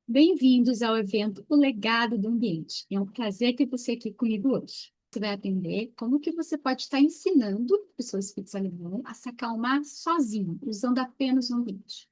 Bem-vindos ao evento O Legado do Ambiente. É um prazer ter você aqui comigo hoje. Você vai aprender como que você pode estar ensinando o seu Spitz alemão a se acalmar sozinho, usando apenas o ambiente.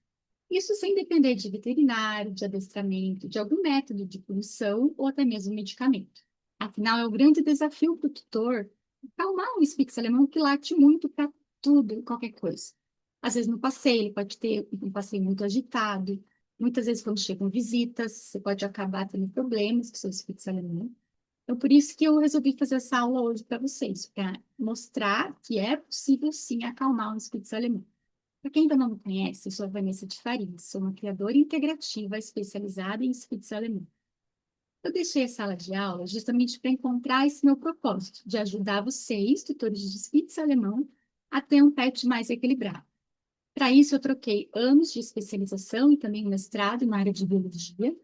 Isso sem depender de veterinário, de adestramento, de algum método de punição ou até mesmo medicamento. Afinal, é o grande desafio para o tutor acalmar um Spitz alemão que late muito para tudo e qualquer coisa. Às vezes no passeio, ele pode ter um passeio muito agitado. Muitas vezes, quando chegam visitas, você pode acabar tendo problemas com seus Spitz alemão. Então, por isso que eu resolvi fazer essa aula hoje para vocês, para mostrar que é possível sim acalmar um Spitz alemão. Para quem ainda não me conhece, eu sou a Vanessa de Faria, sou uma criadora integrativa especializada em Spitz alemão. Eu deixei a sala de aula justamente para encontrar esse meu propósito, de ajudar vocês, tutores de Spitz alemão, a ter um pet mais equilibrado. Para isso, eu troquei anos de especialização e também mestrado na área de biologia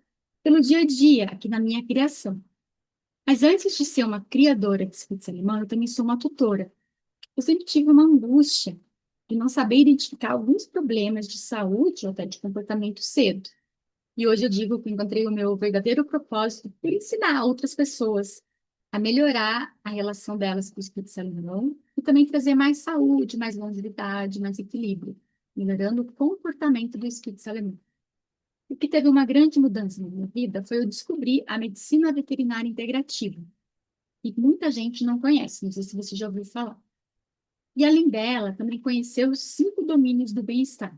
pelo dia a dia aqui na minha criação. Mas antes de ser uma criadora de Spitz alemão, eu também sou uma tutora. Eu sempre tive uma angústia de não saber identificar alguns problemas de saúde ou até de comportamento cedo. E hoje eu digo que encontrei o meu verdadeiro propósito por ensinar outras pessoas a melhorar a relação delas com o espírito alemão e também trazer mais saúde, mais longevidade, mais equilíbrio, melhorando o comportamento do espírito alemão. O que teve uma grande mudança na minha vida foi eu descobrir a medicina veterinária integrativa, que muita gente não conhece, não sei se você já ouviu falar. E além dela, também conheceu os 5 domínios do bem-estar.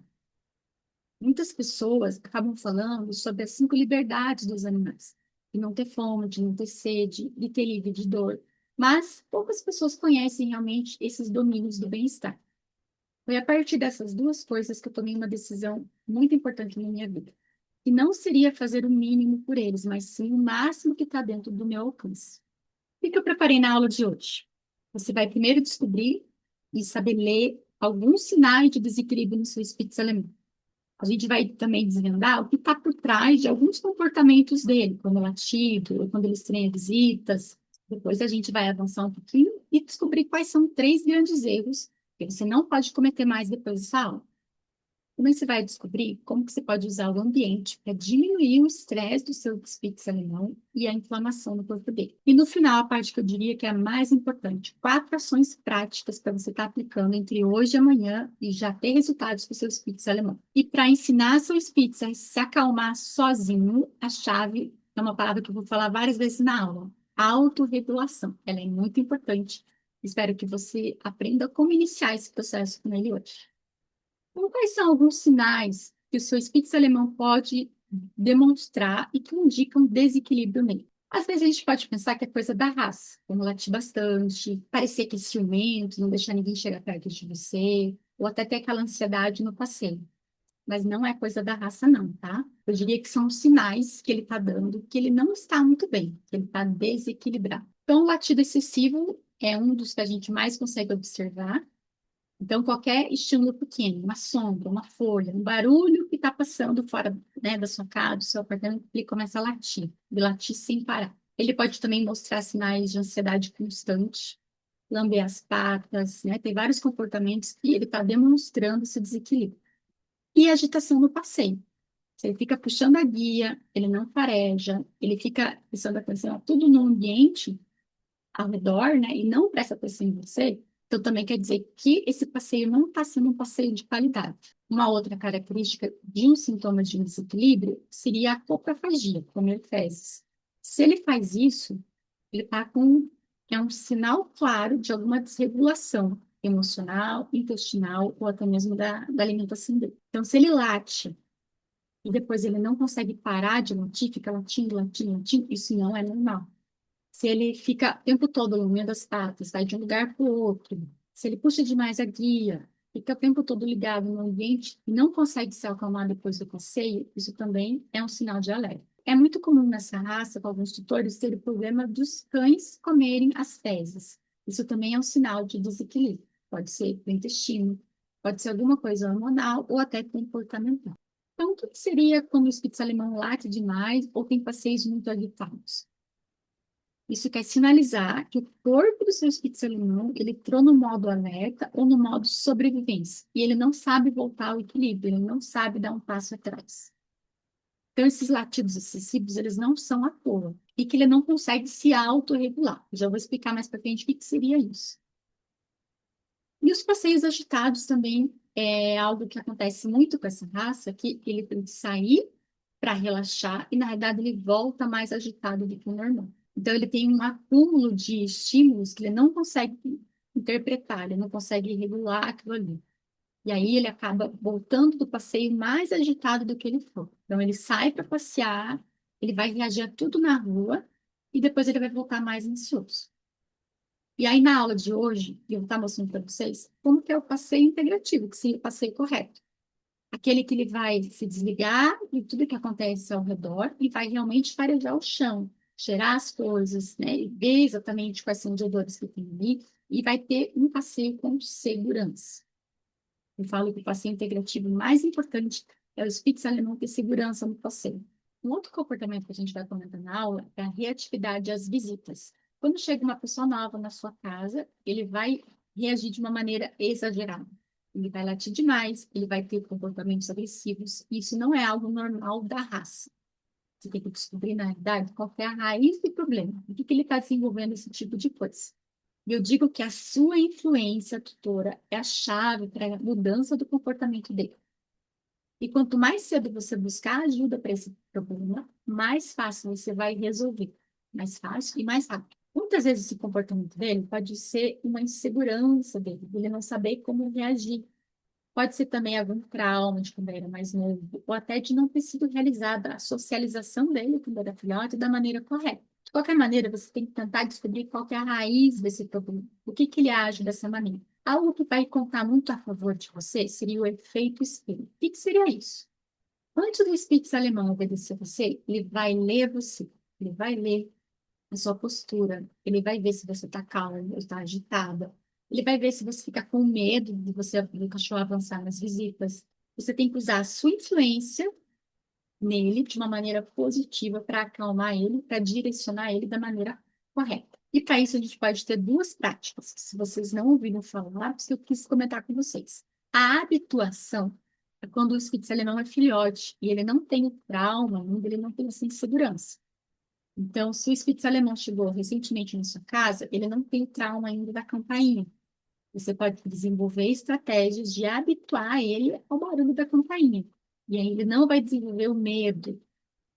Muitas pessoas acabam falando sobre as 5 liberdades dos animais, de não ter fome, de não ter sede, de ter livre de dor, mas poucas pessoas conhecem realmente esses domínios do bem-estar. Foi a partir dessas duas coisas que eu tomei uma decisão muito importante na minha vida, que não seria fazer o mínimo por eles, mas sim o máximo que está dentro do meu alcance. O que eu preparei na aula de hoje? Você vai primeiro descobrir e saber ler alguns sinais de desequilíbrio no seu espírito alemão. A gente vai também desvendar o que está por trás de alguns comportamentos dele, quando é latido, ou quando ele estranha visitas. Depois a gente vai avançar um pouquinho e descobrir quais são 3 grandes erros que você não pode cometer mais depois dessa aula. Também você vai descobrir como que você pode usar o ambiente para diminuir o estresse do seu Spitz alemão e a inflamação no corpo dele. E no final, a parte que eu diria que é a mais importante, 4 ações práticas para você estar aplicando entre hoje e amanhã e já ter resultados com o seu Spitz alemão. E para ensinar seu Spitz a se acalmar sozinho, a chave é uma palavra que eu vou falar várias vezes na aula, autorregulação. Ela é muito importante. Espero que você aprenda como iniciar esse processo com ele hoje. Então, quais são alguns sinais que o seu Spitz alemão pode demonstrar e que indicam desequilíbrio nele? Às vezes a gente pode pensar que é coisa da raça, como latir bastante, parecer que é ciumento, não deixar ninguém chegar perto de você, ou até ter aquela ansiedade no passeio. Mas não é coisa da raça, não, tá? Eu diria que são os sinais que ele está dando que ele não está muito bem, que ele está desequilibrado. Então, o latido excessivo é um dos que a gente mais consegue observar. Então, qualquer estímulo pequeno, uma sombra, uma folha, um barulho que está passando fora, né, da sua casa, do seu apartamento, ele começa a latir, e latir sem parar. Ele pode também mostrar sinais de ansiedade constante, lamber as patas, né? Tem vários comportamentos que ele está demonstrando esse desequilíbrio. E agitação no passeio. Se ele fica puxando a guia, ele não fareja, ele fica prestando atenção a tudo no ambiente, ao redor, né, e não presta atenção em você, então também quer dizer que esse passeio não está sendo um passeio de qualidade. Uma outra característica de um sintoma de um desequilíbrio seria a coprofagia, comer fezes. Se ele faz isso, ele está com é um sinal claro de alguma desregulação emocional, intestinal ou até mesmo da alimentação dele. Então, se ele late e depois ele não consegue parar de latir, fica latindo, latindo, latindo, isso não é normal. Se ele fica o tempo todo movendo as patas, vai de um lugar para o outro, se ele puxa demais a guia, fica o tempo todo ligado no ambiente e não consegue se acalmar depois do passeio, isso também é um sinal de alerta. É muito comum nessa raça, com alguns tutores, ter o problema dos cães comerem as fezes. Isso também é um sinal de desequilíbrio. Pode ser do intestino, pode ser alguma coisa hormonal ou até comportamental. Então, o que seria quando o Spitz alemão late demais ou tem passeios muito agitados? Isso quer sinalizar que o corpo do seu espírito alemão, ele entrou no modo alerta ou no modo sobrevivência. E ele não sabe voltar ao equilíbrio, ele não sabe dar um passo atrás. Então, esses latidos excessivos, eles não são à toa. E que ele não consegue se autorregular. Já vou explicar mais para frente o que seria isso. E os passeios agitados também é algo que acontece muito com essa raça, que ele tem que sair para relaxar e, na verdade, ele volta mais agitado do que o normal. Então, ele tem um acúmulo de estímulos que ele não consegue interpretar, ele não consegue regular aquilo ali. E aí ele acaba voltando do passeio mais agitado do que ele foi. Então, ele sai para passear, ele vai reagir a tudo na rua e depois ele vai voltar mais ansioso. E aí, na aula de hoje, eu vou estar mostrando para vocês como que é o passeio integrativo, que seria o passeio correto. Aquele que ele vai se desligar de tudo que acontece ao redor e vai realmente farejar o chão, cheirar as coisas, né? E ver exatamente quais são os odores que tem ali e vai ter um passeio com segurança. Eu falo que o passeio integrativo mais importante é o Spitz alemão ter segurança no passeio. Um outro comportamento que a gente vai comentar na aula é a reatividade às visitas. Quando chega uma pessoa nova na sua casa, ele vai reagir de uma maneira exagerada. Ele vai latir demais, ele vai ter comportamentos agressivos. Isso não é algo normal da raça. Você tem que descobrir, na realidade, qual é a raiz do problema. Por que ele está desenvolvendo esse tipo de coisa? E eu digo que a sua influência tutora é a chave para a mudança do comportamento dele. E quanto mais cedo você buscar ajuda para esse problema, mais fácil você vai resolver. Mais fácil e mais rápido. Muitas vezes esse comportamento dele pode ser uma insegurança dele, ele não saber como reagir. Pode ser também algum trauma de quando ele era mais novo, ou até de não ter sido realizada a socialização dele quando era filhote da maneira correta. De qualquer maneira, você tem que tentar descobrir qual que é a raiz desse problema, o que que ele age dessa maneira. Algo que vai contar muito a favor de você seria o efeito espelho. O que que seria isso? Antes do Spitz alemão obedecer você, ele vai ler você, ele vai ler a sua postura, ele vai ver se você está calma ou está agitada, ele vai ver se você fica com medo de você do cachorro avançar nas visitas. Você tem que usar a sua influência nele de uma maneira positiva para acalmar ele, para direcionar ele da maneira correta. E para isso a gente pode ter duas práticas. Se vocês não ouviram falar, eu quis comentar com vocês. A habituação é quando o Spitz alemão é filhote e ele não tem o trauma ainda, ele não tem essa insegurança. Então, se o Spitz alemão chegou recentemente na sua casa, ele não tem o trauma ainda da campainha. Você pode desenvolver estratégias de habituar ele ao barulho da campainha. E aí ele não vai desenvolver o medo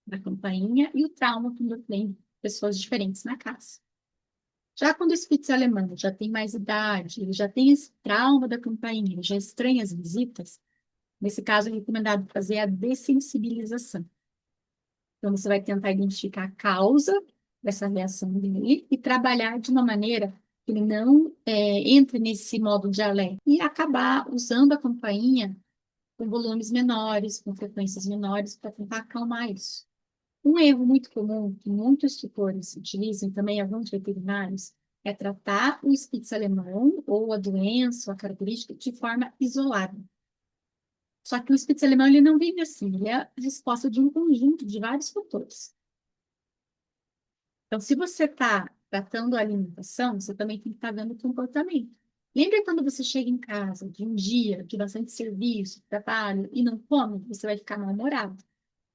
da campainha e o trauma quando tem pessoas diferentes na casa. Já quando o Spitz alemão já tem mais idade, ele já tem esse trauma da campainha, ele já estranha as visitas, nesse caso é recomendado fazer a dessensibilização. Então, você vai tentar identificar a causa dessa reação dele e trabalhar de uma maneira que ele não entre nesse modo de alerta e acabar usando a campainha com volumes menores, com frequências menores, para tentar acalmar isso. Um erro muito comum que muitos tutores utilizam, também alguns veterinários, é tratar o Spitz alemão ou a doença ou a característica de forma isolada. Só que o Spitz alemão ele não vive assim, ele é a resposta de um conjunto de vários fatores. Então, se você está tratando a alimentação, você também tem que estar vendo o comportamento. Lembra quando você chega em casa de um dia de bastante serviço, trabalho, e não come, você vai ficar mal-humorado,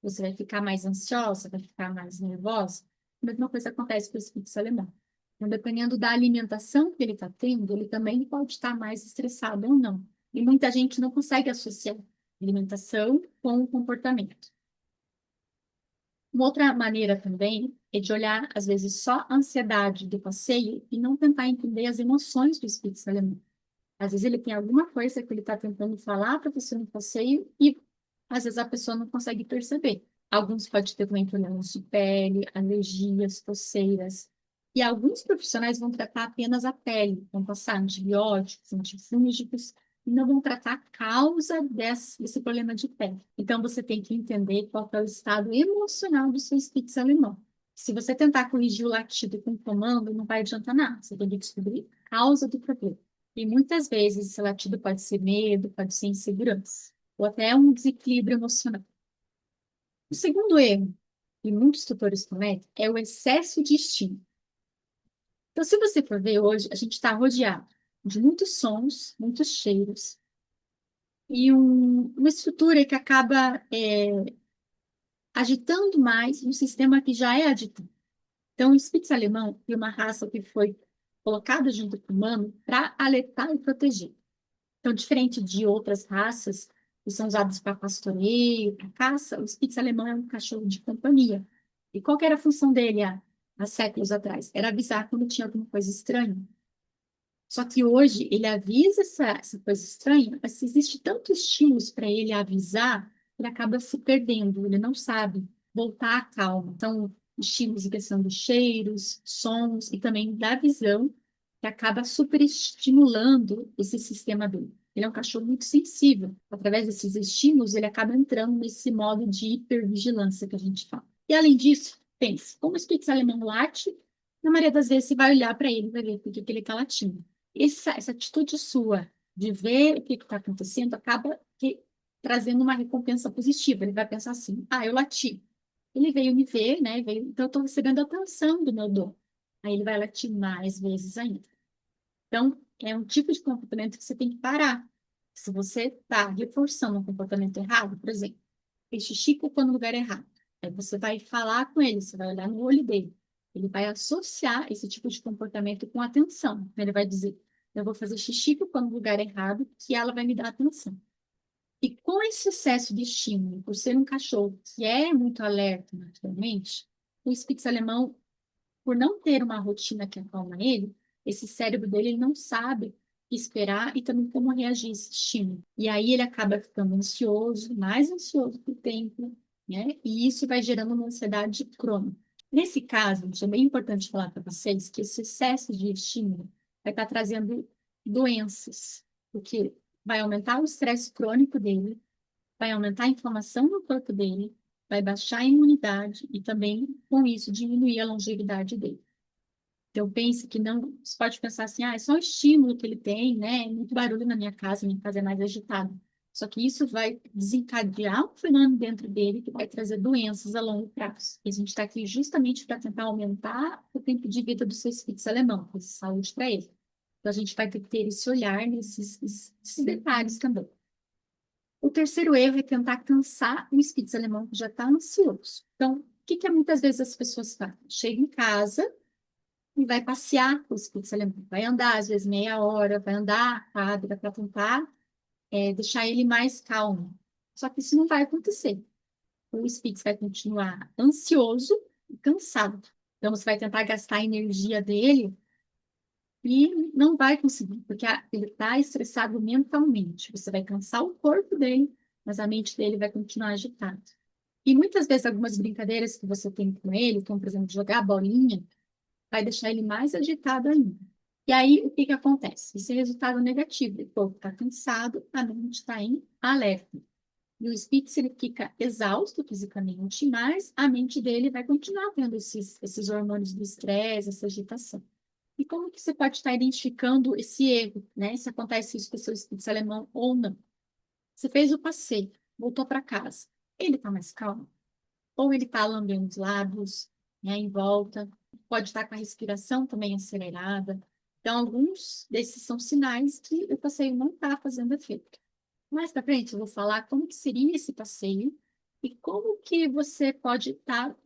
você vai ficar mais ansiosa, vai ficar mais nervosa? A mesma coisa acontece com o espírito alemão. Então, dependendo da alimentação que ele está tendo, ele também pode estar mais estressado ou não. E muita gente não consegue associar alimentação com o comportamento. Uma outra maneira também é de olhar, às vezes, só a ansiedade do passeio e não tentar entender as emoções do espírito alemão. Às vezes ele tem alguma coisa que ele está tentando falar para você no passeio e, às vezes, a pessoa não consegue perceber. Alguns podem ter também problemas de pele, alergias, coceiras. E alguns profissionais vão tratar apenas a pele, vão passar antibióticos, antifúngicos, e não vão tratar a causa desse problema de pele. Então, você tem que entender qual é o estado emocional do seu Spitz alemão. Se você tentar corrigir o latido com comando, não vai adiantar nada. Você tem que descobrir a causa do problema. E muitas vezes esse latido pode ser medo, pode ser insegurança, ou até um desequilíbrio emocional. O segundo erro que muitos tutores cometem é o excesso de estímulo. Então, se você for ver hoje, a gente está rodeado de muitos sons, muitos cheiros, e uma estrutura que acaba agitando mais um sistema que já é agitado. Então, o Spitz alemão é uma raça que foi colocada junto com o humano para alertar e proteger. Então, diferente de outras raças que são usadas para pastoreio, para caça, o Spitz alemão é um cachorro de companhia. E qual que era a função dele há séculos atrás? Era avisar quando tinha alguma coisa estranha. Só que hoje ele avisa essa coisa estranha, mas existe tanto estímulos para ele avisar, ele acaba se perdendo, ele não sabe voltar à calma. Então, estímulos em questão de cheiros, sons e também da visão, que acaba superestimulando esse sistema dele. Ele é um cachorro muito sensível. Através desses estímulos, ele acaba entrando nesse modo de hipervigilância que a gente fala. E além disso, pense, como o Spitz alemão late, na maioria das vezes você vai olhar para ele e vai ver por que ele está latindo. Essa atitude sua de ver o que está acontecendo acaba trazendo uma recompensa positiva. Ele vai pensar assim: ah, eu lati. Ele veio me ver, né? Então eu estou recebendo atenção do meu dom. Aí ele vai latir mais vezes ainda. Então, é um tipo de comportamento que você tem que parar. Se você está reforçando um comportamento errado, por exemplo, fez xixi cocô no lugar errado. Aí você vai falar com ele, você vai olhar no olho dele. Ele vai associar esse tipo de comportamento com atenção. Então, ele vai dizer, eu vou fazer xixi cocô no lugar errado, que ela vai me dar atenção. E com esse excesso de estímulo, por ser um cachorro que é muito alerta naturalmente, o Spitz alemão, por não ter uma rotina que acalma ele, esse cérebro dele ele não sabe esperar e também como reagir a esse estímulo. E aí ele acaba ficando ansioso, mais ansioso com o tempo, né? E isso vai gerando uma ansiedade crônica. Nesse caso, é bem importante falar para vocês que esse excesso de estímulo vai estar trazendo doenças, porque vai aumentar o estresse crônico dele, vai aumentar a inflamação no corpo dele, vai baixar a imunidade e também, com isso, diminuir a longevidade dele. Então, pense que não. Você pode pensar assim, ah, é só o estímulo que ele tem, né? É muito barulho na minha casa é mais agitada. Só que isso vai desencadear um fenômeno dentro dele que vai trazer doenças a longo prazo. E a gente está aqui justamente para tentar aumentar o tempo de vida do seu Spitz alemão, com saúde para ele. Então, a gente vai ter que ter esse olhar nesses detalhes também. O terceiro erro é tentar cansar o Spitz alemão que já está ansioso. Então, o que muitas vezes as pessoas fazem? Chega em casa e vai passear com o Spitz alemão. Vai andar, às vezes, meia hora, vai andar a quadra para tentar deixar ele mais calmo. Só que isso não vai acontecer. O Spitz vai continuar ansioso e cansado. Então, você vai tentar gastar a energia dele e não vai conseguir, porque ele está estressado mentalmente. Você vai cansar o corpo dele, mas a mente dele vai continuar agitada. E muitas vezes, algumas brincadeiras que você tem com ele, como, por exemplo, jogar a bolinha, vai deixar ele mais agitado ainda. E aí, o que que acontece? Esse é resultado negativo. O corpo está cansado, a mente está em alerta. E o Spitz, ele fica exausto fisicamente, mas a mente dele vai continuar tendo esses hormônios do estresse, essa agitação. E como que você pode estar identificando esse erro, né? Se acontece isso com o seu Spitz alemão ou não. Você fez o passeio, voltou para casa. Ele está mais calmo? Ou ele está lambendo os lábios, né, em volta? Pode estar com a respiração também acelerada. Então, alguns desses são sinais que o passeio não está fazendo efeito. Mais para frente, eu vou falar como que seria esse passeio e como que você pode estar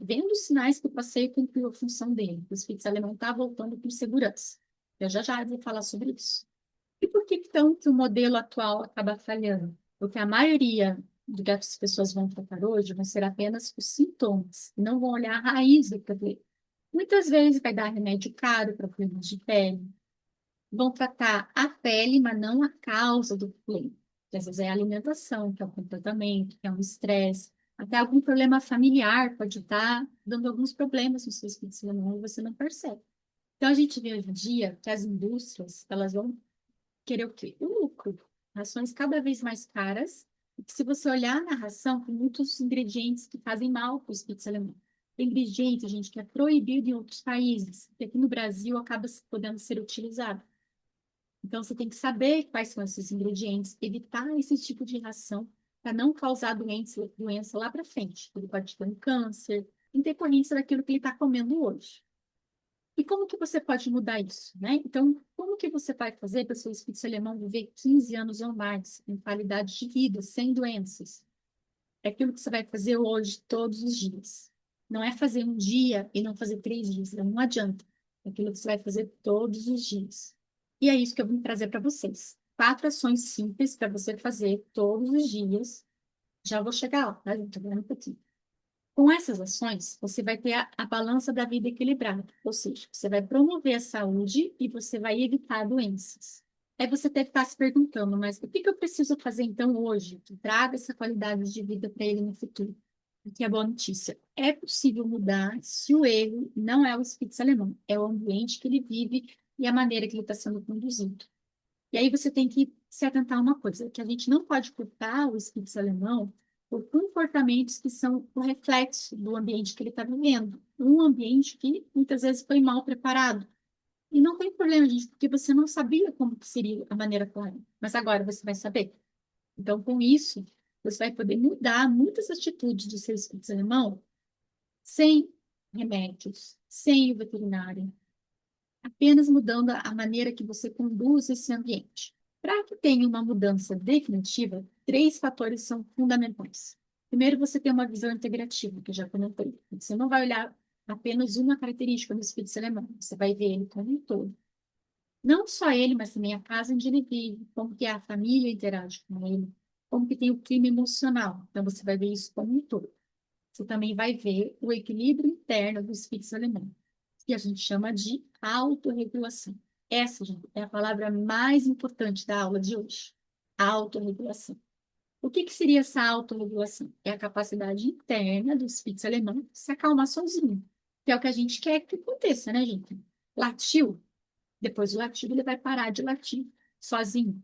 vendo os sinais que o passeio cumpriu a função dele. O Spitz alemão está voltando com segurança. Eu já vou falar sobre isso. E por que então que o modelo atual acaba falhando? Porque a maioria do que as pessoas vão tratar hoje vão ser apenas os sintomas, e não vão olhar a raiz do problema. Muitas vezes vai dar remédio caro para problemas de pele, vão tratar a pele, mas não a causa do problema. Que às vezes é a alimentação, que é o comportamento, que é um estresse, até algum problema familiar pode estar dando alguns problemas no seu espírito e você não percebe. Então, a gente vê hoje em dia que as indústrias, elas vão querer o quê? O lucro. Rações cada vez mais caras. E que se você olhar na ração, tem muitos ingredientes que fazem mal para o espírito alemão. Tem ingredientes, gente, que é proibido em outros países, que aqui no Brasil acaba podendo ser utilizado. Então, você tem que saber quais são esses ingredientes, evitar esse tipo de ração para não causar doença lá para frente. Ele pode ter um câncer, em decorrência daquilo que ele está comendo hoje. E como que você pode mudar isso, né? Então, como que você vai fazer para o seu espírito alemão viver 15 anos ou mais, em qualidade de vida, sem doenças? é aquilo que você vai fazer hoje, todos os dias. Não é fazer um dia e não fazer 3 dias, não adianta. É aquilo que você vai fazer todos os dias. E é isso que eu vim trazer para vocês. 4 ações simples para você fazer todos os dias. Já vou chegar lá, tá, gente? Agora um pouquinho. Com essas ações, você vai ter a balança da vida equilibrada, ou seja, você vai promover a saúde e você vai evitar doenças. Aí você deve estar se perguntando, mas o que que eu preciso fazer então hoje que traga essa qualidade de vida para ele no futuro? Aqui é a boa notícia. É possível mudar se o erro não é o espírito alemão, é o ambiente que ele vive e a maneira que ele está sendo conduzido. E aí você tem que se atentar a uma coisa, que a gente não pode culpar o espírito alemão por comportamentos que são o reflexo do ambiente que ele está vivendo. Um ambiente que muitas vezes foi mal preparado. E não tem problema, gente, porque você não sabia como que seria a maneira correta. Mas agora você vai saber. Então, com isso, você vai poder mudar muitas atitudes do seu espírito alemão sem remédios, sem o veterinário, apenas mudando a maneira que você conduz esse ambiente. Para que tenha uma mudança definitiva, 3 fatores são fundamentais. Primeiro, você tem uma visão integrativa, que eu já comentei. Você não vai olhar apenas uma característica do espírito alemão, você vai ver ele como um todo. Não só ele, mas também a casa onde ele vive, como que a família interage com ele, como que tem o clima emocional. Então, você vai ver isso como um todo. Você também vai ver o equilíbrio interno do espírito alemão, que a gente chama de autorregulação. Essa, gente, é a palavra mais importante da aula de hoje. Autorregulação. O que que seria essa autorregulação? É a capacidade interna do espírito alemão de se acalmar sozinho, que é o que a gente quer que aconteça, né, gente? Latiu, depois do latido ele vai parar de latir sozinho.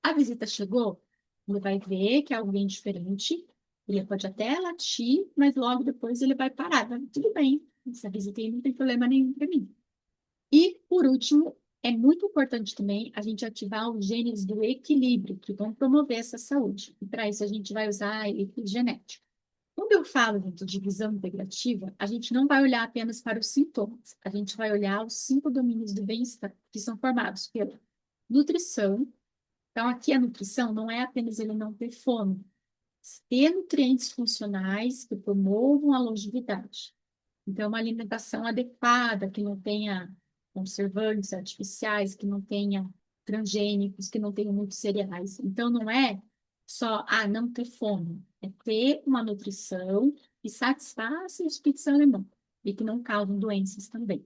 A visita chegou, ele vai ver que é alguém diferente, ele pode até latir, mas logo depois ele vai parar. Tudo bem, essa visita aí não tem problema nenhum para mim. E, por último, é muito importante também a gente ativar os genes do equilíbrio, que vão promover essa saúde. E para isso a gente vai usar a epigenética. Quando eu falo gente, de visão integrativa, a gente não vai olhar apenas para os sintomas, a gente vai olhar os 5 domínios do bem-estar, que são formados pela nutrição. Então, aqui a nutrição não é apenas ele não ter fome, ter nutrientes funcionais que promovam a longevidade. Então, uma alimentação adequada, que não tenha conservantes artificiais, que não tenha transgênicos, que não tenha muitos cereais. Então, não é só, não ter fome, é ter uma nutrição que satisfaça o espírito alemão e que não causam doenças também.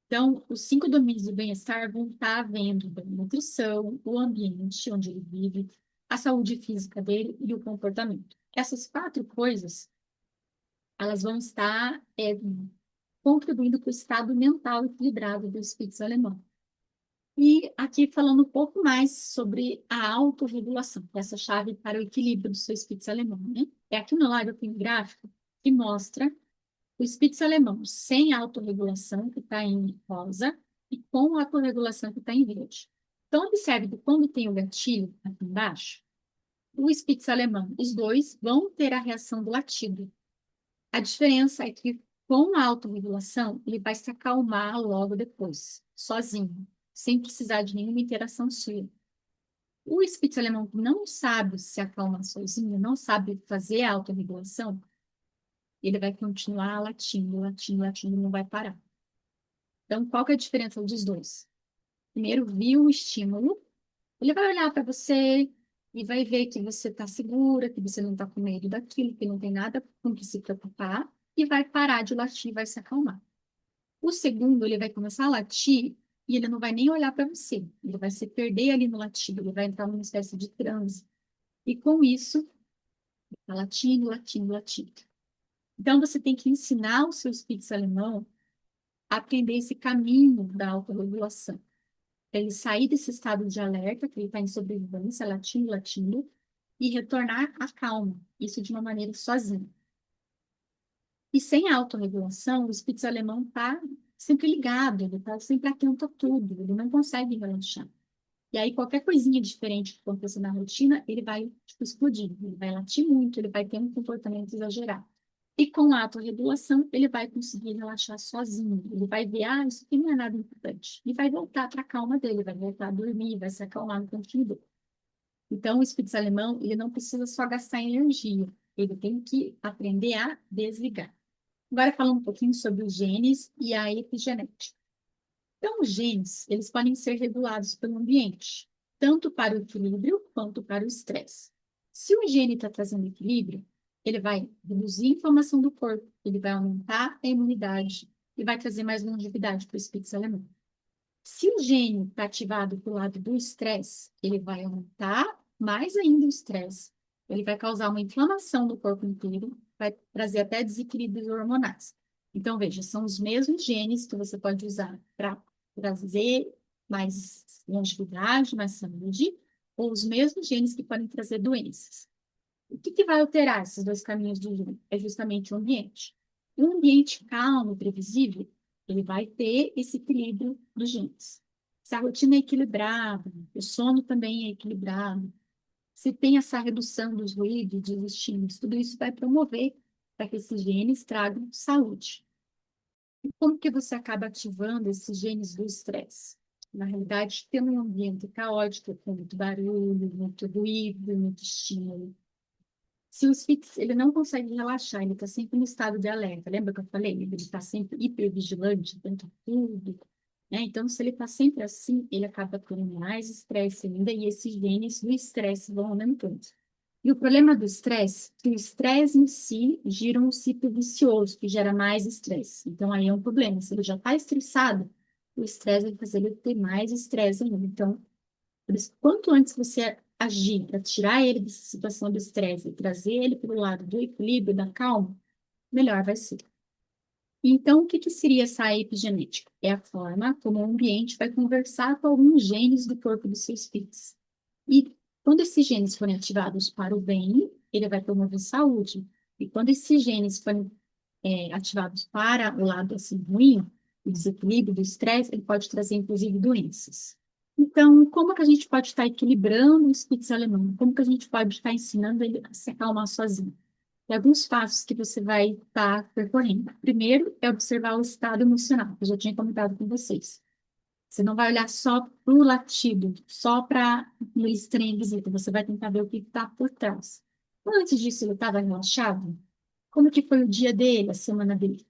Então, os 5 domínios do bem-estar vão estar vendo a nutrição, o ambiente onde ele vive, a saúde física dele e o comportamento. Essas 4 coisas, elas vão estar contribuindo para o estado mental equilibrado do espírito alemão. E aqui falando um pouco mais sobre a autorregulação, essa chave para o equilíbrio do seu espírito alemão, né? Aqui no lado eu tenho um gráfico que mostra o Spitz alemão sem autorregulação, que está em rosa, e com autorregulação, que está em verde. Então, observe que quando tem o gatilho aqui embaixo, o Spitz alemão, os dois vão ter a reação do latido. A diferença é que com a autorregulação, ele vai se acalmar logo depois, sozinho, sem precisar de nenhuma interação sua. O Spitz alemão que não sabe se acalmar sozinho, não sabe fazer a autorregulação, ele vai continuar latindo, latindo, latindo, não vai parar. Então, qual que é a diferença dos dois? Primeiro, viu o estímulo, ele vai olhar para você e vai ver que você está segura, que você não está com medo daquilo, que não tem nada com que se preocupar, e vai parar de latir, vai se acalmar. O segundo, ele vai começar a latir e ele não vai nem olhar para você, ele vai se perder ali no latido, ele vai entrar numa espécie de transe. E com isso, tá latindo, latindo, latindo. Então, você tem que ensinar o seu espírito alemão a aprender esse caminho da autorregulação. Para ele sair desse estado de alerta, que ele está em sobrevivência, latindo, latindo, e retornar à calma. Isso de uma maneira sozinho. E sem autorregulação, o espírito alemão está sempre ligado, ele está sempre atento a tudo, ele não consegue relaxar. E aí, qualquer coisinha diferente que aconteça na rotina, ele vai, tipo, explodir, ele vai latir muito, ele vai ter um comportamento exagerado. E com a autorregulação, ele vai conseguir relaxar sozinho. Ele vai ver, isso aqui não é nada importante. E vai voltar para a calma dele, vai voltar a dormir, vai se acalmar no cantinho dele. Então, o espírito alemão, ele não precisa só gastar energia. ele tem que aprender a desligar. Agora, falando um pouquinho sobre os genes e a epigenética. Então, os genes, eles podem ser regulados pelo ambiente, tanto para o equilíbrio quanto para o estresse. Se o gene está trazendo equilíbrio, ele vai reduzir a inflamação do corpo, ele vai aumentar a imunidade e vai trazer mais longevidade para o Spitz alemão. Se o gene está ativado para o lado do estresse, ele vai aumentar mais ainda o estresse, ele vai causar uma inflamação do corpo inteiro, vai trazer até desequilíbrios hormonais. Então, veja, são os mesmos genes que você pode usar para trazer mais longevidade, mais saúde, ou os mesmos genes que podem trazer doenças. O que vai alterar esses dois caminhos do gene? É justamente o ambiente. Um ambiente calmo, previsível, ele vai ter esse equilíbrio dos genes. Se a rotina é equilibrada, o sono também é equilibrado, se tem essa redução dos ruídos, dos estímulos, tudo isso vai promover para que esses genes tragam saúde. E como que você acaba ativando esses genes do estresse? Na realidade, tendo um ambiente caótico, com muito barulho, muito ruído, muito estímulo. Se o Spitz, ele não consegue relaxar, ele está sempre no estado de alerta. Lembra que eu falei? Ele está sempre hipervigilante, dentro tudo. Né? Então, se ele está sempre assim, ele acaba tendo mais estresse ainda, e esses genes do estresse vão aumentando. E o problema do estresse, que o estresse em si gira um ciclo vicioso, que gera mais estresse. Então, aí é um problema. Se ele já está estressado, o estresse vai fazer ele ter mais estresse ainda. Então, por isso, quanto antes você agir para tirar ele dessa situação do estresse e trazer ele para o lado do equilíbrio, da calma, melhor vai ser. Então, o que que seria essa epigenética? É a forma como o ambiente vai conversar com alguns genes do corpo dos seus filhos. E quando esses genes forem ativados para o bem, ele vai promover saúde. E quando esses genes forem ativados para o lado assim ruim, o desequilíbrio, do estresse, ele pode trazer inclusive doenças. Então, como que a gente pode estar equilibrando o Spitz alemão? Como que a gente pode estar ensinando ele a se acalmar sozinho? Tem alguns passos que você vai estar percorrendo. Primeiro é observar o estado emocional, que eu já tinha comentado com vocês. Você não vai olhar só para o latido, só para o estranho visita. Você vai tentar ver o que está por trás. Antes disso, ele estava relaxado? Como que foi o dia dele, a semana dele?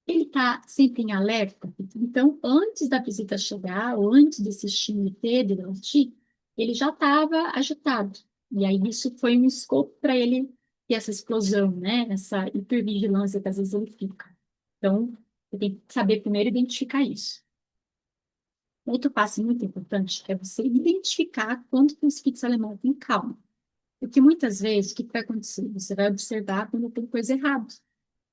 Ele está sempre em alerta. Então, antes da visita chegar, ou antes desse estímulo ter, de latir, ele já estava agitado. E aí, isso foi um escopo para ele ter essa explosão, né? Essa hipervigilância que às vezes ele fica. Então, você tem que saber primeiro identificar isso. Outro passo muito importante é você identificar quando que o espírito alemão tem calma. Porque muitas vezes, o que vai acontecer? Você vai observar quando tem coisa errada,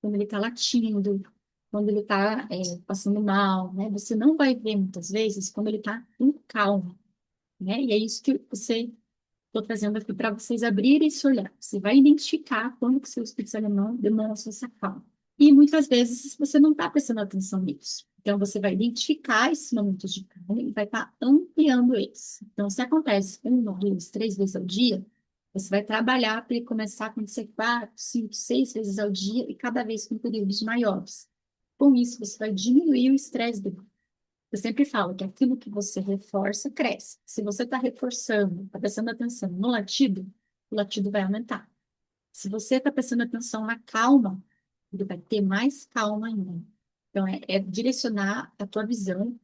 quando ele está latindo, quando ele está passando mal, né? Você não vai ver muitas vezes quando ele está em calma, né? E é isso que você estou trazendo aqui para vocês abrirem esse olhar. Você vai identificar quando que seu espírito alemão demonstra essa calma. E muitas vezes você não está prestando atenção nisso. Então, você vai identificar esses momentos de calma e vai estar ampliando eles. Então, se acontece uma, duas, três vezes ao dia, você vai trabalhar para ele começar a acontecer quatro, cinco, seis vezes ao dia e cada vez com períodos maiores. Com isso, você vai diminuir o estresse dele. Eu sempre falo que aquilo que você reforça, cresce. Se você está reforçando, está prestando atenção no latido, o latido vai aumentar. Se você está prestando atenção na calma, ele vai ter mais calma ainda. Então, é direcionar a tua visão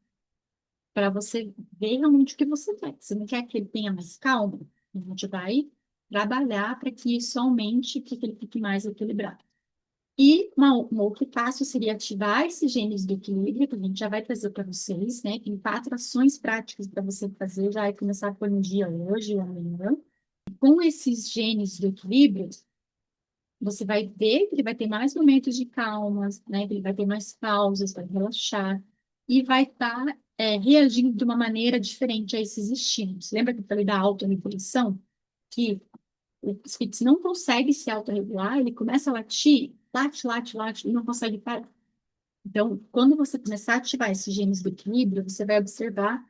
para você ver realmente o que você quer. Você não quer que ele tenha mais calma? A gente vai trabalhar para que isso aumente, para que ele fique mais equilibrado. E um outro passo seria ativar esses genes do equilíbrio, que a gente já vai trazer para vocês, né? Tem 4 ações práticas para você fazer, já vai começar por um dia hoje ou amanhã. Com esses genes do equilíbrio, você vai ver que ele vai ter mais momentos de calma, né? Que ele vai ter mais pausas para relaxar e vai estar reagindo de uma maneira diferente a esses estímulos. Lembra que eu falei da autorregulação? Que o Spitz não consegue se autorregular, ele começa a latir, late, late, late, e não consegue parar. Então, quando você começar a ativar esses genes do equilíbrio, você vai observar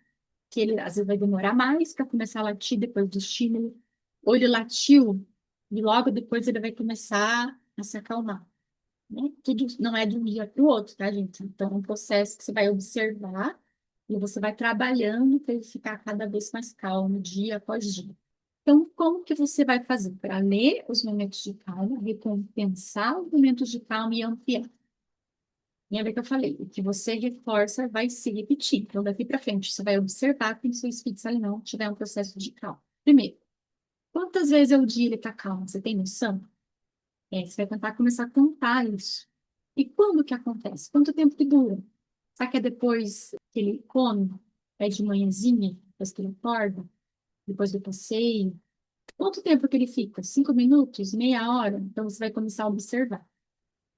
que ele às vezes vai demorar mais para começar a latir depois do estímulo, ou ele latiu e logo depois ele vai começar a se acalmar, né? Tudo não é de um dia para o outro, tá, gente? Então, é um processo que você vai observar e você vai trabalhando para ele ficar cada vez mais calmo, dia após dia. Então, como que você vai fazer para ler os momentos de calma, recompensar os momentos de calma e ampliar? Lembra que eu falei, o que você reforça vai se repetir. Então, daqui para frente, você vai observar quando seu espírito não tiver um processo de calma. Primeiro, quantas vezes ao dia ele está calmo? Você tem noção? Você vai tentar começar a contar isso. E quando que acontece? Quanto tempo que dura? Será que é depois que ele come? É de manhãzinha? Depois que ele acorda? Depois do passeio? Quanto tempo que ele fica? 5 minutos? Meia hora? Então, você vai começar a observar.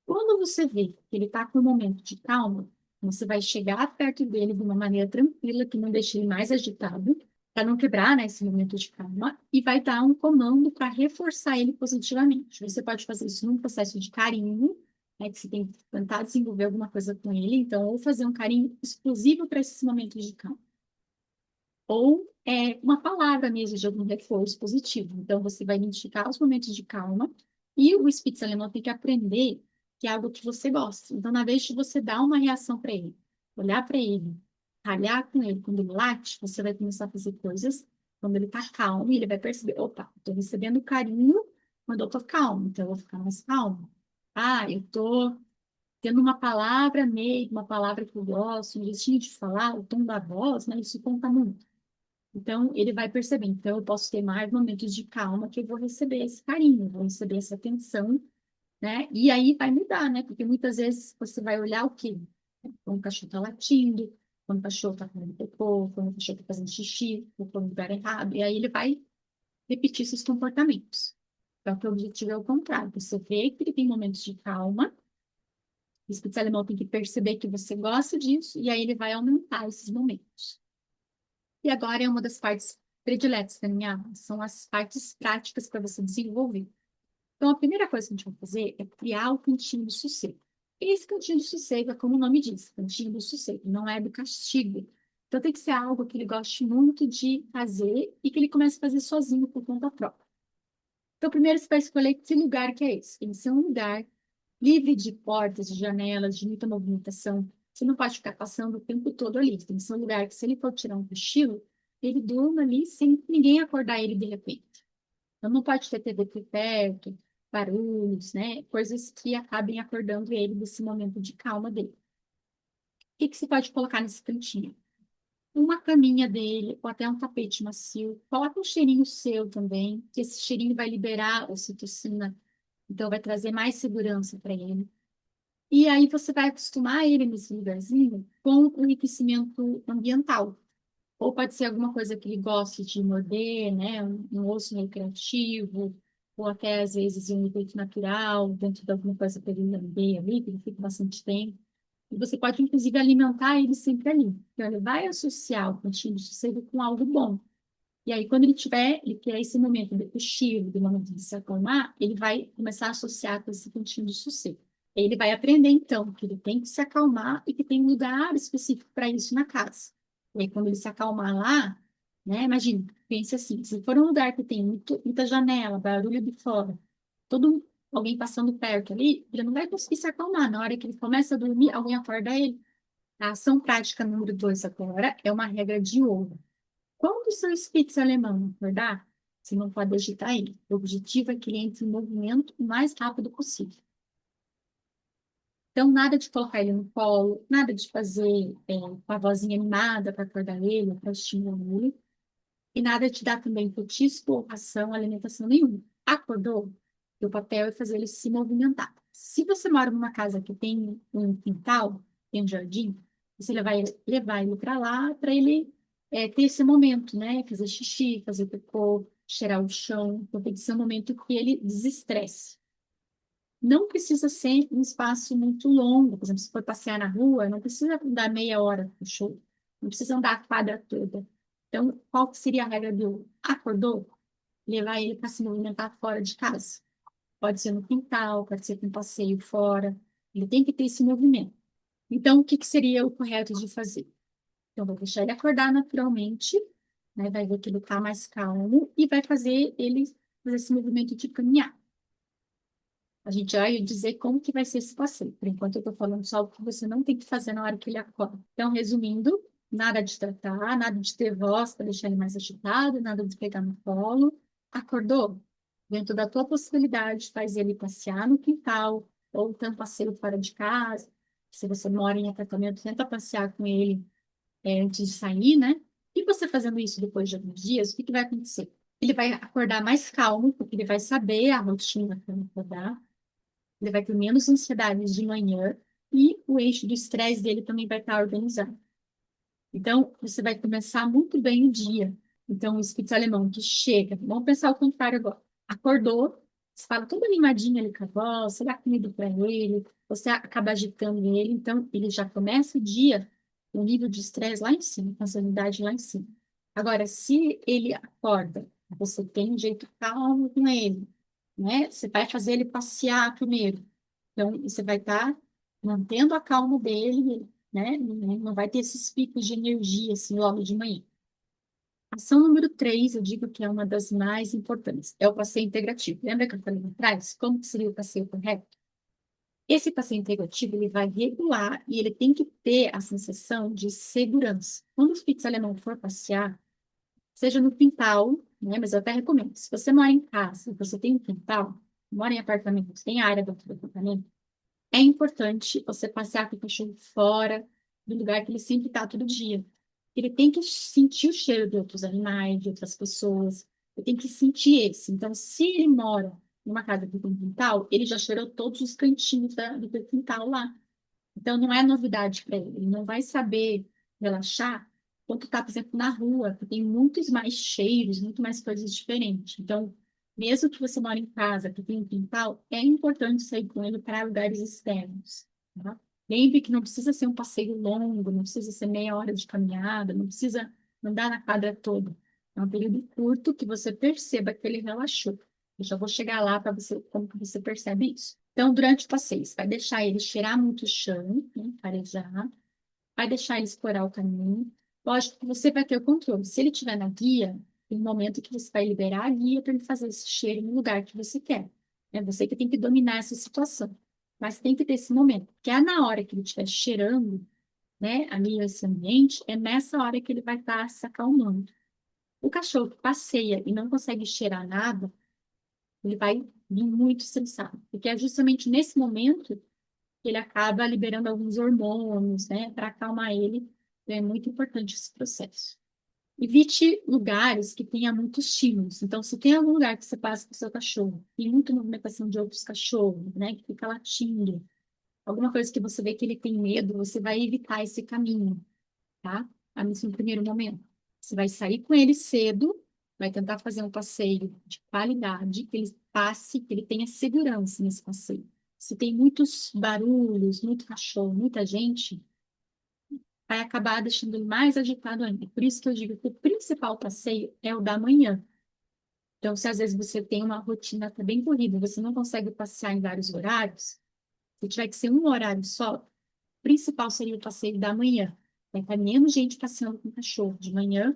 Quando você vê que ele está com um momento de calma, você vai chegar perto dele de uma maneira tranquila, que não deixe ele mais agitado, para não quebrar, né, esse momento de calma, e vai dar um comando para reforçar ele positivamente. Você pode fazer isso num processo de carinho, né, que você tem que tentar desenvolver alguma coisa com ele, então, ou fazer um carinho exclusivo para esses momentos de calma, ou uma palavra mesmo de algum reforço positivo. Então, você vai identificar os momentos de calma e o espírito alemão tem que aprender que é algo que você gosta. Então, na vez de você dar uma reação para ele, olhar para ele, ralhar com ele, quando ele late, você vai começar a fazer coisas quando ele está calmo e ele vai perceber, opa, estou recebendo carinho quando eu estou calmo, então eu vou ficar mais calmo. Ah, eu estou tendo uma palavra meio, uma palavra que eu gosto, um jeitinho de falar, o tom da voz, né, isso conta muito. Então, ele vai perceber. Então, eu posso ter mais momentos de calma que eu vou receber esse carinho, vou receber essa atenção, né? E aí vai mudar, né? Porque muitas vezes você vai olhar o quê? Quando o cachorro está latindo, quando o cachorro está comendo cocô, quando o cachorro está fazendo xixi, ou quando o lugar errado. E aí ele vai repetir esses comportamentos. Então, que o objetivo é o contrário. Você vê que ele tem momentos de calma, o espírito alemão tem que perceber que você gosta disso, e aí ele vai aumentar esses momentos. E agora é uma das partes prediletas da minha aula, são as partes práticas para você desenvolver. Então, a primeira coisa que a gente vai fazer é criar o cantinho do sossego. E esse cantinho do sossego é como o nome diz, cantinho do sossego, não é do castigo. Então, tem que ser algo que ele goste muito de fazer e que ele comece a fazer sozinho por conta própria. Então, primeiro você vai escolher que lugar que é esse. Tem que ser um lugar livre de portas, de janelas, de muita movimentação. Você não pode ficar passando o tempo todo ali. Tem que ser um lugar que, se ele for tirar um cochilo, ele durma ali sem ninguém acordar ele de repente. Então, não pode ter TV por perto, barulhos, né? Coisas que acabem acordando ele nesse momento de calma dele. O que que você pode colocar nesse cantinho? Uma caminha dele, ou até um tapete macio. Coloca um cheirinho seu também, que esse cheirinho vai liberar ocitocina, então vai trazer mais segurança para ele. E aí você vai acostumar ele nesse lugarzinho com o enriquecimento ambiental. Ou pode ser alguma coisa que ele goste de morder, né? Um osso recreativo, ou até às vezes um efeito natural, dentro de alguma coisa para ele lamber ali, que ele fica bastante tempo. E você pode, inclusive, alimentar ele sempre ali. Então, ele vai associar o cantinho de sossego com algo bom. E aí, quando ele tiver esse momento de cochilo, de momento de se acalmar, ele vai começar a associar com esse cantinho de sossego. Ele vai aprender, então, que ele tem que se acalmar e que tem um lugar específico para isso na casa. E aí, quando ele se acalmar lá, né, imagina, pense assim, se for um lugar que tem muita janela, barulho de fora, alguém passando perto ali, ele não vai conseguir se acalmar. Na hora que ele começa a dormir, alguém acorda ele. A ação prática número 2 agora é uma regra de ouro. Quando o seu espírito alemão acordar, você não pode agitar ele. O objetivo é que ele entre em movimento o mais rápido possível. Então, nada de colocar ele no colo, nada de fazer uma vozinha animada para acordar ele, para estimular ele, e nada de dar também petisco ou ração, alimentação nenhuma. Acordou? O papel é fazer ele se movimentar. Se você mora numa casa que tem um quintal, tem um jardim, você vai levar ele para lá para ele ter esse momento, né? Fazer xixi, fazer cocô, cheirar o chão. Então, tem que ser um momento que ele desestresse. Não precisa ser um espaço muito longo. Por exemplo, se for passear na rua, não precisa dar meia hora no show. Não precisa andar a quadra toda. Então, qual que seria a regra do acordou? Levar ele para se movimentar fora de casa. Pode ser no quintal, pode ser com um passeio fora. Ele tem que ter esse movimento. Então, o que que seria o correto de fazer? Então, vou deixar ele acordar naturalmente, né? Vai ver que ele está mais calmo e vai fazer ele fazer esse movimento de caminhar. A gente vai dizer como que vai ser esse passeio. Por enquanto, eu estou falando só o que você não tem que fazer na hora que ele acorda. Então, resumindo, nada de tratar, nada de ter voz para deixar ele mais agitado, nada de pegar no colo, Acordou? Dentro da tua possibilidade, faz ele passear no quintal, ou então um passeio fora de casa. Se você mora em apartamento, tenta passear com ele antes de sair, né? E você fazendo isso depois de alguns dias, o que que vai acontecer? Ele vai acordar mais calmo, porque ele vai saber a rotina para acordar. Ele vai ter menos ansiedades de manhã e o eixo do estresse dele também vai estar organizado. Então, você vai começar muito bem o dia. Então, o Spitz alemão que chega, vamos pensar o contrário agora. Acordou, você fala tudo animadinho ali com a voz, você dá comida para ele, você acaba agitando ele, então ele já começa o dia com o nível de estresse lá em cima, com a ansiedade lá em cima. Agora, se ele acorda, você tem um jeito calmo com ele, né? Você vai fazer ele passear primeiro. Então, você vai estar mantendo a calma dele, né? Não vai ter esses picos de energia assim logo de manhã. Ação número 3, eu digo que é uma das mais importantes, é o passeio integrativo. Lembra que eu falei lá atrás? Como que seria o passeio correto? Esse passeio integrativo, ele vai regular e ele tem que ter a sensação de segurança. Quando o Spitz alemão for passear, seja no quintal, né? Mas eu até recomendo, se você mora em casa, você tem um quintal, mora em apartamento, tem área dentro do apartamento, é importante você passear com o cachorro fora do lugar que ele sempre está todo dia. Ele tem que sentir o cheiro de outros animais, de outras pessoas. Ele tem que sentir esse. Então, se ele mora numa casa que tem quintal, ele já cheirou todos os cantinhos do teu quintal lá. Então, não é novidade para ele. Ele não vai saber relaxar quando está, por exemplo, na rua, que tem muitos mais cheiros, muito mais coisas diferentes. Então, mesmo que você mora em casa, que tem um quintal, é importante sair com ele para lugares externos. Tá? Lembre que não precisa ser um passeio longo, não precisa ser meia hora de caminhada, não precisa andar na quadra toda. É um período curto que você perceba que ele relaxou. Eu já vou chegar lá para você, como que você percebe isso. Então, durante o passeio, você vai deixar ele cheirar muito o chão, né, farejar, vai deixar ele explorar o caminho. Lógico que você vai ter o controle. Se ele estiver na guia, tem um momento que você vai liberar a guia para ele fazer esse cheiro no lugar que você quer. É você que tem que dominar essa situação. Mas tem que ter esse momento, que é na hora que ele estiver cheirando, né, ali esse ambiente, é nessa hora que ele vai estar se acalmando. O cachorro que passeia e não consegue cheirar nada, ele vai vir muito estressado, porque é justamente nesse momento que ele acaba liberando alguns hormônios, né, para acalmar ele. Então, é muito importante esse processo. Evite lugares que tenha muitos estímulos. Então, se tem algum lugar que você passa com o seu cachorro, tem muita movimentação de outros cachorros, né, que fica latindo, alguma coisa que você vê que ele tem medo, você vai evitar esse caminho, tá? Nesse primeiro momento. Você vai sair com ele cedo, vai tentar fazer um passeio de qualidade, que ele passe, que ele tenha segurança nesse passeio. Se tem muitos barulhos, muito cachorro, muita gente, vai acabar deixando ele mais agitado ainda. Por isso que eu digo que o principal passeio é o da manhã. Então, se às vezes você tem uma rotina até bem corrida, você não consegue passear em vários horários, se tiver que ser um horário só, o principal seria o passeio da manhã. Vai estar menos gente passeando com o cachorro de manhã,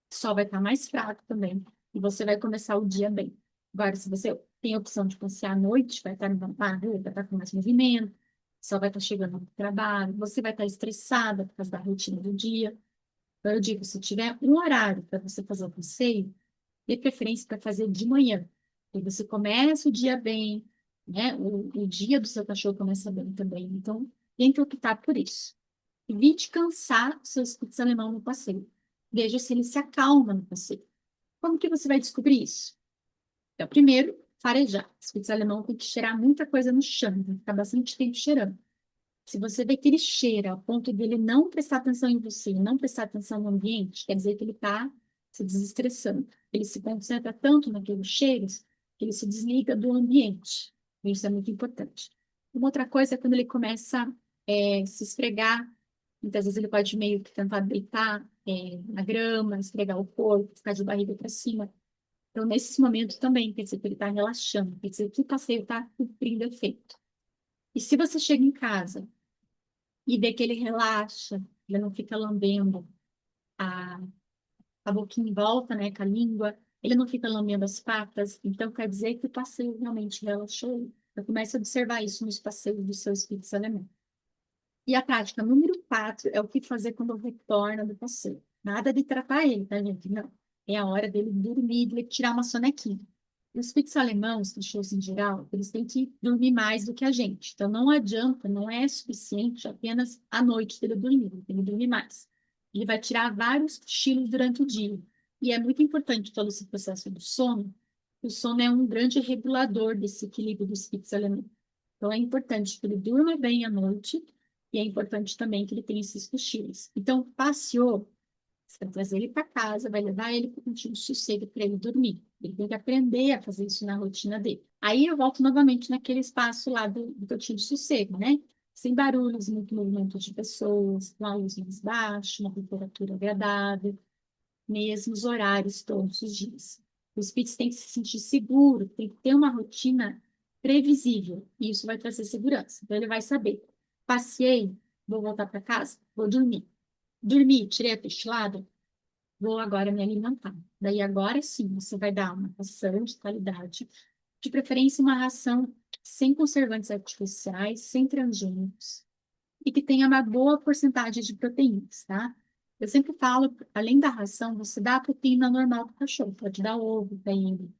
o sol vai estar mais fraco também, e você vai começar o dia bem. Agora, se você tem a opção de passear à noite, vai estar na rua, vai estar com mais movimento, o sol vai estar chegando no trabalho, você vai estar estressada por causa da rotina do dia. Então, eu digo, se tiver um horário para você fazer o passeio, dê preferência para fazer de manhã. E você começa o dia bem, né? O dia do seu cachorro começa bem também. Então, tem que optar por isso. Evite cansar o seu Spitz alemão no passeio. Veja se ele se acalma no passeio. Como que você vai descobrir isso? Então, primeiro, farejar. O Spitz alemão tem que cheirar muita coisa no chão, tem que ficar bastante tempo cheirando. Se você vê que ele cheira ao ponto de ele não prestar atenção em você, não prestar atenção no ambiente, quer dizer que ele está se desestressando. Ele se concentra tanto naqueles cheiros que ele se desliga do ambiente. Isso é muito importante. Uma outra coisa é quando ele começa se esfregar. Muitas vezes ele pode meio que tentar deitar na grama, esfregar o corpo, ficar de barriga para cima. Então, nesses momentos também, quer dizer que ele está relaxando, quer dizer que o passeio está cumprindo efeito. E se você chega em casa e vê que ele relaxa, ele não fica lambendo a, a boquinha em volta, né, com a língua, ele não fica lambendo as patas, então quer dizer que o passeio realmente relaxou. Eu começo a observar isso nos passeios dos seus filhos alemães. E a prática número 4 é o que fazer quando retorna do passeio. Nada de tratar ele, tá, gente? Não. É a hora dele dormir, dele tirar uma sonequinha. Os Spitz alemãos, cachorros em geral, eles têm que dormir mais do que a gente. Então, não adianta, não é suficiente apenas à noite dele dormir, ele tem que dormir mais. Ele vai tirar vários cochilos durante o dia. E é muito importante todo esse processo do sono. O sono é um grande regulador desse equilíbrio do Spitz alemão. Então, é importante que ele durma bem à noite e é importante também que ele tenha esses cochilos. Então, passeou, você vai trazer ele para casa, vai levar ele para um cantinho de sossego para ele dormir. Ele tem que aprender a fazer isso na rotina dele. Aí eu volto novamente naquele espaço lá do cantinho de sossego, né? Sem barulhos, muito movimento de pessoas, com a luz mais baixa, uma temperatura agradável, mesmos horários todos os dias. O Spitz tem que se sentir seguro, tem que ter uma rotina previsível, e isso vai trazer segurança. Então ele vai saber, passei, vou voltar para casa, vou dormir. Dormi, tirei a cochilada, vou agora me alimentar. Daí agora sim, você vai dar uma ração de qualidade, de preferência uma ração sem conservantes artificiais, sem transgênicos, e que tenha uma boa porcentagem de proteínas, tá? Eu sempre falo, além da ração, você dá a proteína normal para o cachorro. Pode dar ovo para ele,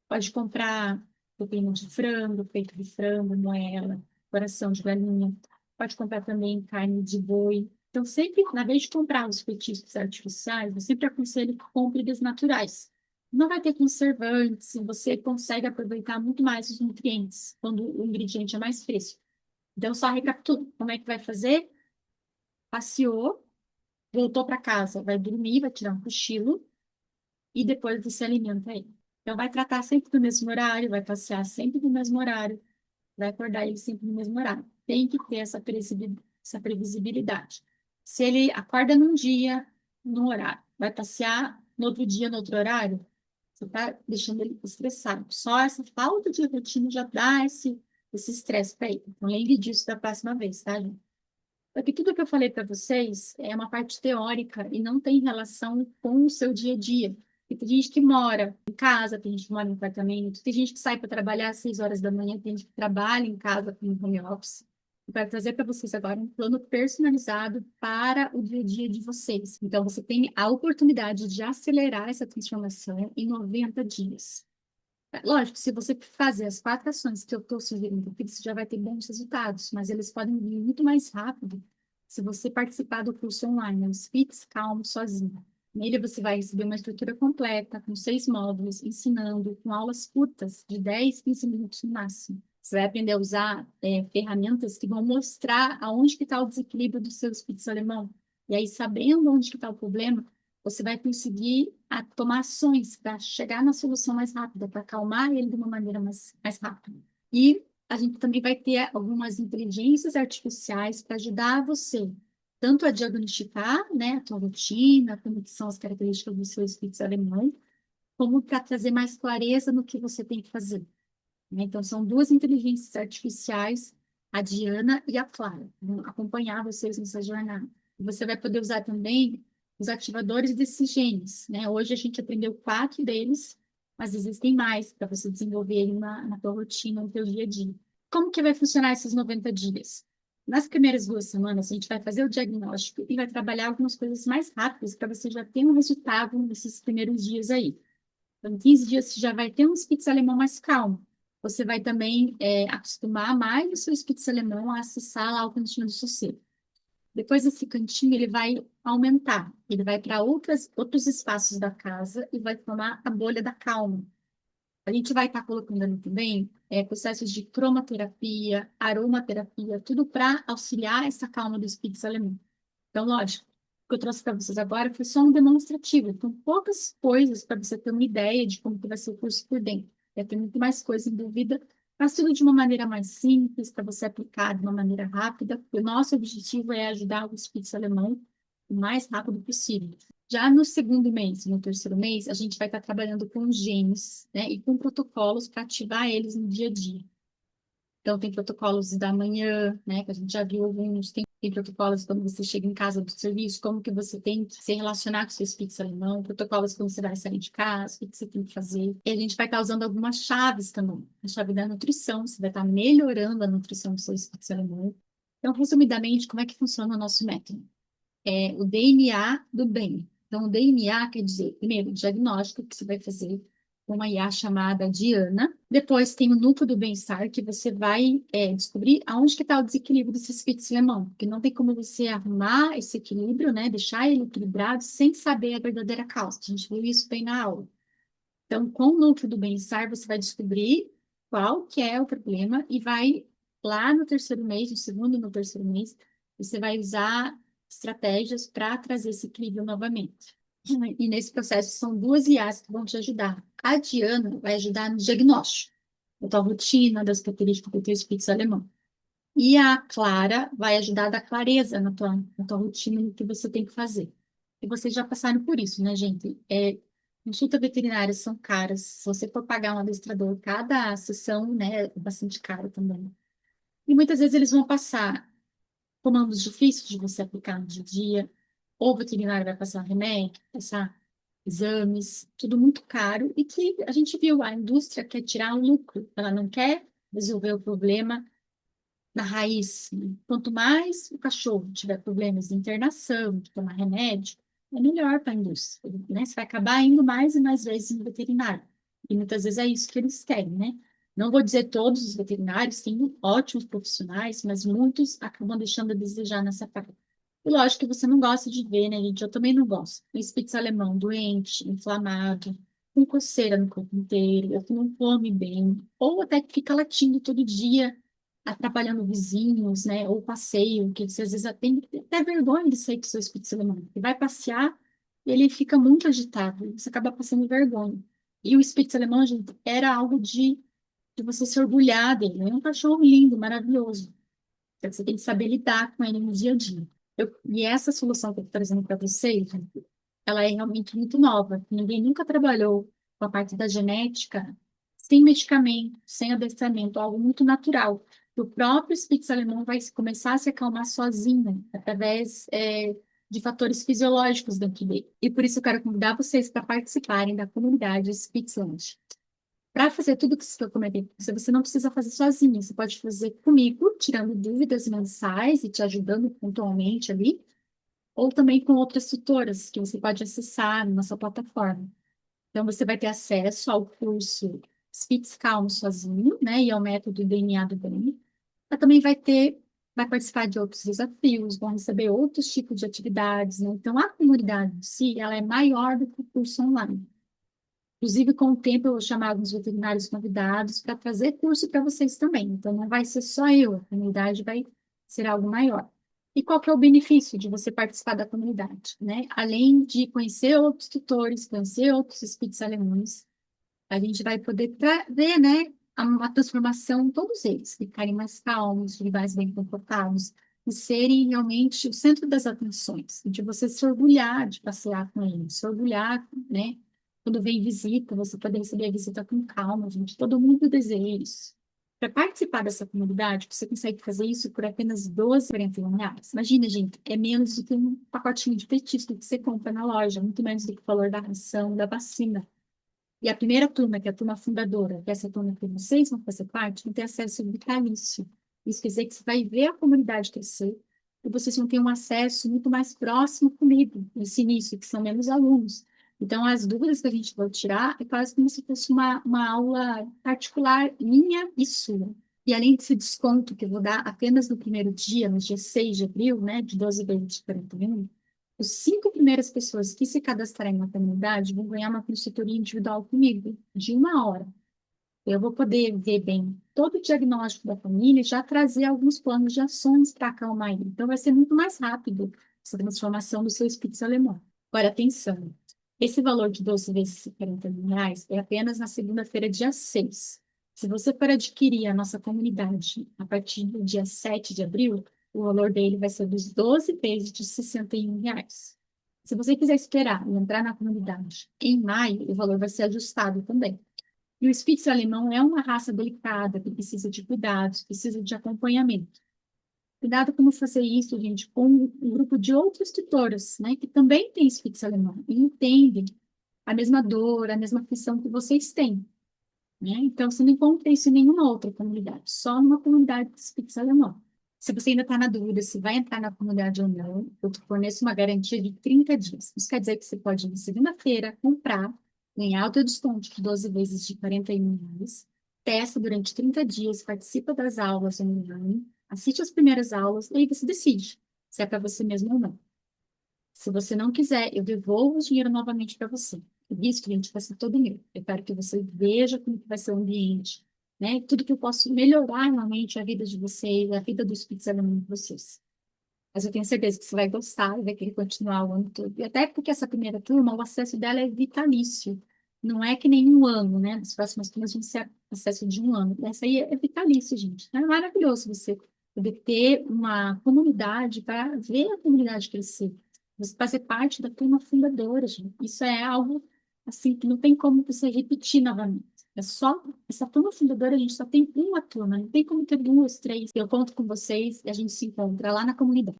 pode comprar proteína de frango, peito de frango, moela, coração de galinha. Pode comprar também carne de boi. Então, sempre, na vez de comprar os petiscos artificiais, eu sempre aconselho que compre dos naturais. Não vai ter conservantes, e você consegue aproveitar muito mais os nutrientes quando o ingrediente é mais fresco. Então, só recapitula. Como é que vai fazer? Passeou, voltou para casa, vai dormir, vai tirar um cochilo e depois você alimenta ele. Então, vai tratar sempre do mesmo horário, vai passear sempre no mesmo horário, vai acordar ele sempre no mesmo horário. Tem que ter essa previsibilidade. Se ele acorda num dia, num horário, vai passear no outro dia, no outro horário, você está deixando ele estressado. Só essa falta de rotina já dá esse estresse para ele. Então, lembre disso da próxima vez, tá, gente? Porque tudo que eu falei para vocês é uma parte teórica e não tem relação com o seu dia a dia. E tem gente que mora em casa, tem gente que mora em apartamento, tem gente que sai para trabalhar às 6 horas da manhã, tem gente que trabalha em casa com home office. Eu quero trazer para vocês agora um plano personalizado para o dia a dia de vocês. Então, você tem a oportunidade de acelerar essa transformação em 90 dias. Lógico, se você fazer as 4 ações que eu estou sugerindo aqui, você já vai ter bons resultados, mas eles podem vir muito mais rápido se você participar do curso online, os Fits Calmo Sozinho. Nele você vai receber uma estrutura completa, com 6 módulos, ensinando, com aulas curtas, de 10, 15 minutos no máximo. Você vai aprender a usar ferramentas que vão mostrar aonde que está o desequilíbrio do seu Spitz alemão. E aí, sabendo onde que está o problema, você vai conseguir tomar ações para chegar na solução mais rápida, para acalmar ele de uma maneira mais rápida. E a gente também vai ter algumas inteligências artificiais para ajudar você, tanto a diagnosticar, né, a tua rotina, como que são as características do seu Spitz alemão, como para trazer mais clareza no que você tem que fazer, né? Então, são 2 inteligências artificiais, a Diana e a Clara, vão acompanhar vocês nessa jornada. E você vai poder usar também os ativadores desses genes, né? Hoje a gente aprendeu 4 deles, mas existem mais para você desenvolver na tua rotina, no teu dia a dia. Como que vai funcionar esses 90 dias? Nas primeiras 2 semanas, a gente vai fazer o diagnóstico e vai trabalhar algumas coisas mais rápidas para você já ter um resultado nesses primeiros dias aí. Então, em 15 dias, você já vai ter um Spitz alemão mais calmo. Você vai também acostumar mais o seu Spitz alemão a acessar lá o cantinho do sossego. Depois desse cantinho, ele vai aumentar. Ele vai para outros espaços da casa e vai formar a bolha da calma. A gente vai estar colocando ali também processos de cromoterapia, aromaterapia, tudo para auxiliar essa calma do Spitz alemão. Então, lógico, o que eu trouxe para vocês agora foi só um demonstrativo, com poucas coisas para você ter uma ideia de como que vai ser o curso por dentro. Vai ter muito mais coisa envolvida, mas tudo de uma maneira mais simples, para você aplicar de uma maneira rápida. O nosso objetivo é ajudar o Spitz alemão o mais rápido possível. Já no segundo mês, no terceiro mês, a gente vai estar trabalhando com genes, né, e com protocolos para ativar eles no dia a dia. Então, tem protocolos da manhã, né, que a gente já viu alguns, tem protocolos quando você chega em casa do serviço, como que você tem que se relacionar com seu Spitz alemão, protocolos quando você vai sair de casa, o que você tem que fazer. E a gente vai estar usando algumas chaves também, a chave da nutrição, você vai estar melhorando a nutrição do seu Spitz alemão. Então, resumidamente, como é que funciona o nosso método? É o DNA do bem. Então, o DMA quer dizer, primeiro, o diagnóstico que você vai fazer com uma IA chamada Diana. Depois tem o núcleo do bem-estar, que você vai descobrir aonde que está o desequilíbrio desse Spitz-Leman, porque não tem como você arrumar esse equilíbrio, né, deixar ele equilibrado sem saber a verdadeira causa. A gente viu isso bem na aula. Então, com o núcleo do bem-estar, você vai descobrir qual que é o problema e vai lá no terceiro mês, no segundo e no terceiro mês, você vai usar estratégias para trazer esse equilíbrio novamente. E nesse processo são duas IAs que vão te ajudar. A Diana vai ajudar no diagnóstico da tua rotina, das características do teu espírito alemão. E a Clara vai ajudar a dar clareza na tua rotina, no que você tem que fazer. E vocês já passaram por isso, né, gente? Consulta veterinária são caras. Se você for pagar um adestrador, cada sessão, né, é bastante caro também. E muitas vezes eles vão passar comandos difíceis de você aplicar no dia a dia, ou o veterinário vai passar remédio, passar exames, tudo muito caro, e que a gente viu, a indústria quer tirar o lucro, ela não quer resolver o problema na raiz. Quanto mais o cachorro tiver problemas de internação, de tomar remédio, é melhor para a indústria, né? Você vai acabar indo mais e mais vezes no veterinário. E muitas vezes é isso que eles querem, né? Não vou dizer todos os veterinários, tem ótimos profissionais, mas muitos acabam deixando a desejar nessa parte. E lógico que você não gosta de ver, né, gente? Eu também não gosto. Um Spitz alemão doente, inflamado, com coceira no corpo inteiro, ou que não come bem, ou até que fica latindo todo dia, atrapalhando vizinhos, né? Ou passeio, que você às vezes tem até vergonha de sair com seu Spitz alemão. Ele vai passear e ele fica muito agitado, e você acaba passando vergonha. E o Spitz alemão, gente, era algo de você se orgulhar dele. É um cachorro lindo, maravilhoso. Então, você tem que saber lidar com ele no dia a dia. E essa solução que eu estou trazendo para vocês, ela é realmente muito nova. Ninguém nunca trabalhou com a parte da genética sem medicamento, sem adestramento, algo muito natural. O próprio Spitz alemão vai começar a se acalmar sozinho, através de fatores fisiológicos dentro dele. E por isso eu quero convidar vocês para participarem da comunidade Spitzland. Para fazer tudo que eu comentei, você não precisa fazer sozinho, você pode fazer comigo, tirando dúvidas mensais e te ajudando pontualmente ali, ou também com outras tutoras que você pode acessar na nossa plataforma. Então, você vai ter acesso ao curso Spitz Calmo sozinho, né, e ao método DNA do bem. Mas também vai participar de outros desafios, vão receber outros tipos de atividades, né? Então, a comunidade em si, ela é maior do que o curso online. Inclusive, com o tempo, eu vou chamar alguns veterinários convidados para trazer curso para vocês também. Então, não vai ser só eu, a comunidade vai ser algo maior. E qual que é o benefício de você participar da comunidade, né? Além de conhecer outros tutores, conhecer outros Spitz alemães, a gente vai poder ver, né, uma transformação em todos eles, ficarem mais calmos, de mais bem comportados, e serem realmente o centro das atenções, e de você se orgulhar de passear com eles, se orgulhar, né, quando vem visita, você poder receber a visita com calma, gente, todo mundo deseja isso. Para participar dessa comunidade, você consegue fazer isso por apenas 12,41 reais. Imagina, gente, é menos do que um pacotinho de petisco que você compra na loja, muito menos do que o valor da ração, da vacina. E a primeira turma, que é a turma fundadora, que é essa turma que vocês vão fazer parte, não tem acesso vitalício. Isso quer dizer que você vai ver a comunidade crescer e vocês vão ter um acesso muito mais próximo comigo, nesse início, que são menos alunos. Então, as dúvidas que a gente vai tirar é quase como se fosse uma aula particular minha e sua. E além desse desconto que eu vou dar apenas no primeiro dia, no dia 6 de abril, né, de 12 vezes de 41, os 5 primeiras pessoas que se cadastrarem na comunidade vão ganhar uma consultoria individual comigo, de 1 hora. Eu vou poder ver bem todo o diagnóstico da família e já trazer alguns planos de ações para acalmar ele. Então, vai ser muito mais rápido essa transformação do seu espírito alemão. Agora, atenção. Esse valor de 12 vezes 40 mil reais é apenas na segunda-feira, dia 6. Se você for adquirir a nossa comunidade a partir do dia 7 de abril, o valor dele vai ser dos 12 vezes de 61 reais. Se você quiser esperar e entrar na comunidade em maio, o valor vai ser ajustado também. E o Spitz alemão é uma raça delicada, que precisa de cuidados, precisa de acompanhamento. Cuidado como fazer isso, gente, com um grupo de outras tutoras, né, que também têm Spitz alemão e entendem a mesma dor, a mesma aflição que vocês têm, né? Então, você não encontra isso em nenhuma outra comunidade, só numa comunidade de Spitz alemão. Se você ainda está na dúvida se vai entrar na comunidade ou não, eu te forneço uma garantia de 30 dias. Isso quer dizer que você pode ir na segunda-feira, comprar, ganhar o teu desconto de 12 vezes de R$ 41, testa durante 30 dias, participa das aulas online, assiste as primeiras aulas, e aí você decide se é para você mesmo ou não. Se você não quiser, eu devolvo o dinheiro novamente para você. O risco, gente, vai ser todo meu. Eu quero que você veja como que vai ser o ambiente, né? Tudo que eu posso melhorar realmente a vida de vocês, a vida dos Spirits Alunos de vocês. Mas eu tenho certeza que você vai gostar e vai querer continuar o ano todo. E até porque essa primeira turma, o acesso dela é vitalício. Não é que nem um ano, né? Nas próximas turmas vão ser acesso de um ano. Essa aí é vitalício, gente. É maravilhoso você poder ter uma comunidade para ver a comunidade crescer. Você fazer parte da turma fundadora, gente. Isso é algo assim que não tem como você repetir novamente. É só essa turma fundadora, a gente só tem uma turma, não tem como ter duas, três. Eu conto com vocês e a gente se encontra lá na comunidade.